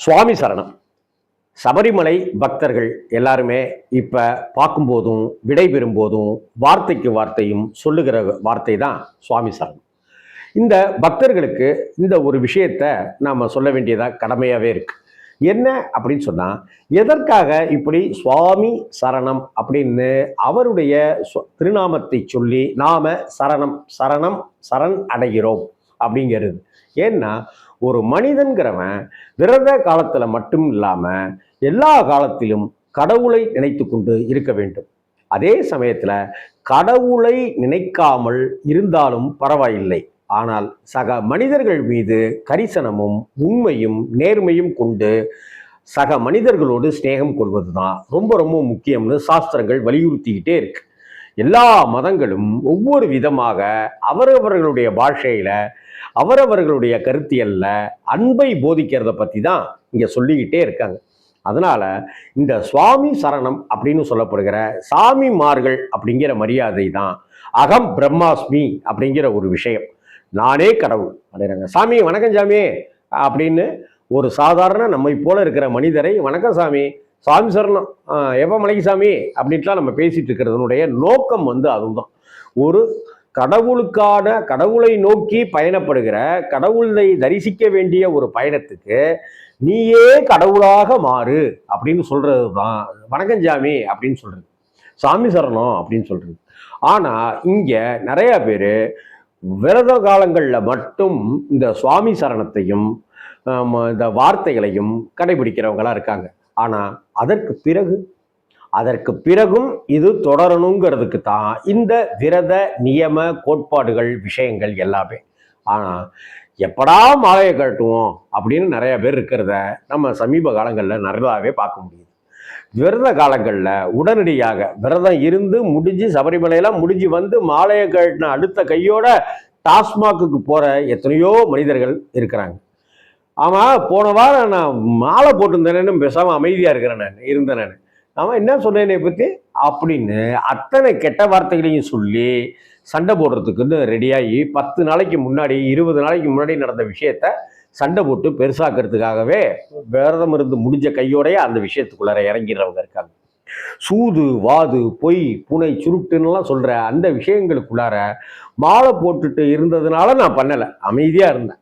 சுவாமி சரணம். சபரிமலை பக்தர்கள் எல்லாருமே இப்போ பார்க்கும்போதும் விடைபெறும் போதும் வார்த்தைக்கு வார்த்தையும் சொல்லுகிற வார்த்தை தான் சுவாமி சரணம். இந்த பக்தர்களுக்கு இந்த ஒரு விஷயத்தை நாம் சொல்ல வேண்டியதாக கடமையாகவே இருக்கு. என்ன அப்படின்னு சொன்னால், எதற்காக இப்படி சுவாமி சரணம் அப்படின்னு அவருடைய திருநாமத்தை சொல்லி நாம சரணம் சரணம் சரண் அடைகிறோம் அப்படிங்கிறது. ஏன்னா ஒரு மனிதன்கிறவன் விரத காலத்துல மட்டும் இல்லாம எல்லா காலத்திலும் கடவுளை நினைத்து கொண்டு இருக்க வேண்டும். அதே சமயத்துல கடவுளை நினைக்காமல் இருந்தாலும் பரவாயில்லை, ஆனால் சக மனிதர்கள் மீது கரிசனமும் உண்மையும் நேர்மையும் கொண்டு சக மனிதர்களோடு ஸ்நேகம் கொள்வதுதான் ரொம்ப ரொம்ப முக்கியம்னு சாஸ்திரங்கள் வலியுறுத்திக்கிட்டே இருக்கு. எல்லா மதங்களும் ஒவ்வொரு விதமாக அவரவர்களுடைய பாஷையில அவரவர்களுடைய கருத்தியல்ல அன்பை போதிக்கிறத பற்றி தான் இங்கே சொல்லிக்கிட்டே இருக்காங்க. அதனால இந்த சுவாமி சரணம் அப்படின்னு சொல்லப்படுகிற சாமிமார்கள் அப்படிங்கிற மரியாதை தான் அகம் பிரம்மாஸ்மி அப்படிங்கிற ஒரு விஷயம். நானே கடவுள் அப்படிங்கிறாங்க. சாமி வணக்கம் சாமி அப்படின்னு ஒரு சாதாரண நம்மை போல இருக்கிற மனிதரை வணக்கம் சாமி, சுவாமி சரணம், எப்போ மலைக்கு சாமி அப்படின்ட்டுலாம் நம்ம பேசிட்டு இருக்கிறதுனுடைய நோக்கம் அதுதான். ஒரு கடவுளை நோக்கி பயணப்படுகிற, கடவுளை தரிசிக்க வேண்டிய ஒரு பயணத்துக்கு நீயே கடவுளாக மாறு அப்படின்னு சொல்றது தான் வணக்கம் சாமி அப்படின்னு சொல்றது, சாமி சரணம் அப்படின்னு சொல்றது. ஆனா இங்க நிறைய பேர் விரத காலங்களில் மட்டும் இந்த சுவாமி சரணத்தையும் இந்த வார்த்தைகளையும் கடைபிடிக்கிறவங்களா இருக்காங்க. ஆனா அதற்கு பிறகும் இது தொடரணுங்கிறதுக்கு தான் இந்த விரத நியம கோட்பாடுகள் விஷயங்கள் எல்லாமே. ஆனால் எப்படா மாலையை கட்டுவோம் அப்படின்னு நிறைய பேர் இருக்கிறத நம்ம சமீப காலங்களில் நிறையாவே பார்க்க முடியுது. விரத காலங்களில் உடனடியாக விரதம் இருந்து முடிஞ்சு சபரிமலையெல்லாம் முடிஞ்சு மாலையை கட்டின அடுத்த கையோட டாஸ்மாக்கு போகிற எத்தனையோ மனிதர்கள் இருக்கிறாங்க. ஆமாம், போன வாரம் நான் மாலை போட்டிருந்தேன்னு பேசாமல் அமைதியாக இருந்தேன் நான் அவன் என்ன சொன்னேனே பற்றி அப்படின்னு அத்தனை கெட்ட வார்த்தைகளையும் சொல்லி சண்டை போடுறதுக்குன்னு ரெடியாகி 10 நாளைக்கு முன்னாடி 20 நாளைக்கு முன்னாடி நடந்த விஷயத்த சண்டை போட்டு பெருசாக்கிறதுக்காகவே விரதம் இருந்து முடிஞ்ச கையோடையே அந்த விஷயத்துக்குள்ளார இறங்கிறவங்க இருக்காங்க. சூது வாது பொய் புனை சுருட்டுன்னெலாம் சொல்கிற அந்த விஷயங்களுக்குள்ளார மாலை போட்டுட்டு இருந்ததுனால நான் பண்ணலை, அமைதியாக இருந்தேன்.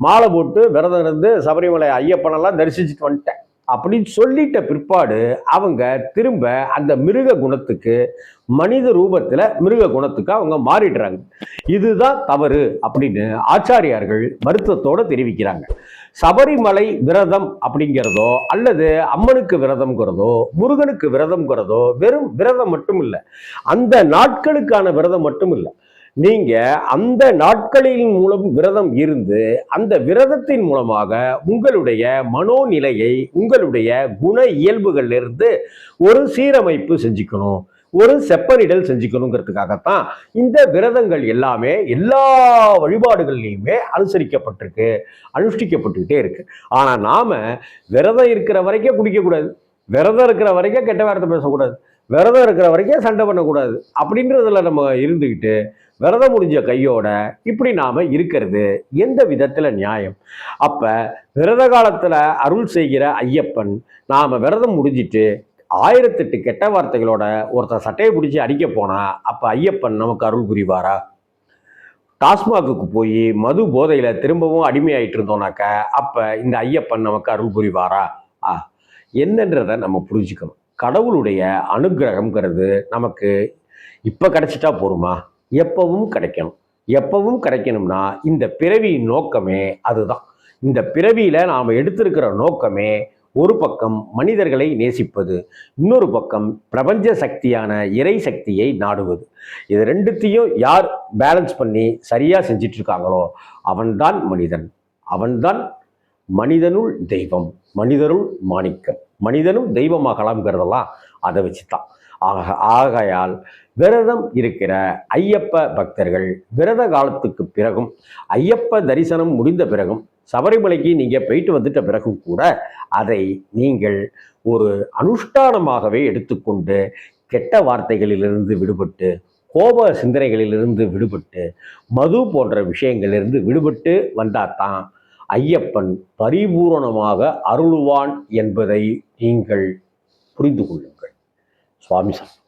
மாலை போட்டு விரதம் இருந்து சபரிமலை ஐயப்பனெல்லாம் தரிசிச்சுட்டு வந்துட்டேன் அப்படின்னு சொல்லிட்ட பிற்பாடு அவங்க திரும்ப அந்த மிருக குணத்துக்கு, மனித ரூபத்தில் மிருக குணத்துக்கு அவங்க மாறிடுறாங்க. இதுதான் தவறு அப்படின்னு ஆச்சாரியார்கள் வருத்தத்தோடு தெரிவிக்கிறாங்க. சபரிமலை விரதம் அப்படிங்கிறதோ அல்லது அம்மனுக்கு விரதம்ங்கிறதோ முருகனுக்கு விரதம்ங்கிறதோ வெறும் விரதம் மட்டும் இல்லை, அந்த நாட்களுக்கான விரதம் மட்டும் இல்லை. நீங்க அந்த நாட்களின் மூலம் விரதம் இருந்து அந்த விரதத்தின் மூலமாக உங்களுடைய மனோநிலையை, உங்களுடைய குண இயல்புகள்ல இருந்து ஒரு சீரமைப்பு செஞ்சுக்கணும், ஒரு செப்பனிடல் செஞ்சுக்கணுங்கிறதுக்காகத்தான் இந்த விரதங்கள் எல்லாமே எல்லா வழிபாடுகள்லையுமே அனுசரிக்கப்பட்டிருக்கு, அனுஷ்டிக்கப்பட்டுக்கிட்டே இருக்கு. ஆனா நாம விரதம் இருக்கிற வரைக்கும் குடிக்கக்கூடாது, விரதம் இருக்கிற வரைக்கும் கெட்ட வார்த்தை பேசக்கூடாது, விரதம் இருக்கிற வரைக்கும் சண்டை பண்ணக்கூடாது அப்படின்றதுல நம்ம இருந்துக்கிட்டு விரதம் முடிஞ்ச கையோட இப்படி நாம இருக்கிறது எந்த விதத்துல நியாயம்? அப்ப விரத காலத்துல அருள் செய்கிற ஐயப்பன் நாம விரதம் முடிஞ்சிட்டு 1008 கெட்ட வார்த்தைகளோட ஒருத்தர் சட்டையை பிடிச்சி அடிக்க போனா அப்ப ஐயப்பன் நமக்கு அருள் புரிவாரா? டாஸ்மாகுக்கு போய் மது போதையில திரும்பவும் அடிமையாயிட்டு இருந்தோம்னாக்க அப்ப இந்த ஐயப்பன் நமக்கு அருள் புரிவாரா? என்னன்றதை நம்ம புரிஞ்சுக்கணும். கடவுளுடைய அனுகிரகம்ங்கிறது நமக்கு இப்ப கிடைச்சிட்டா போருமா? எப்பவும் கிடைக்கணும். எப்பவும் கிடைக்கணும்னா இந்த பிறவியின் நோக்கமே அதுதான். இந்த பிறவியில நாம் எடுத்திருக்கிற நோக்கமே ஒரு பக்கம் மனிதர்களை நேசிப்பது, இன்னொரு பக்கம் பிரபஞ்ச சக்தியான இறை சக்தியை நாடுவது. இது ரெண்டுத்தையும் யார் பேலன்ஸ் பண்ணி சரியா செஞ்சிட்டு இருக்காங்களோ அவன்தான் மனிதன், அவன்தான் மனிதனுள் தெய்வம், மனிதருள் மாணிக்கம், மனிதனும் தெய்வமாகலாம்ங்கிறதெல்லாம் அதை வச்சுதான். ஆகையால் விரதம் இருக்கிற ஐயப்ப பக்தர்கள் விரத காலத்துக்கு பிறகும், ஐயப்ப தரிசனம் முடிந்த பிறகும், சபரிமலைக்கு நீங்கள் போயிட்டு வந்துட்ட பிறகும் கூட அதை நீங்கள் ஒரு அனுஷ்டானமாகவே எடுத்துக்கொண்டு கெட்ட வார்த்தைகளிலிருந்து விடுபட்டு, கோப சிந்தனைகளிலிருந்து விடுபட்டு, மது போன்ற விஷயங்களிலிருந்து விடுபட்டு வந்தால் தான் ஐயப்பன் பரிபூரணமாக அருளுவான் என்பதை நீங்கள் புரிந்து கொள்ளுங்கள். சுவாமி சரணம்.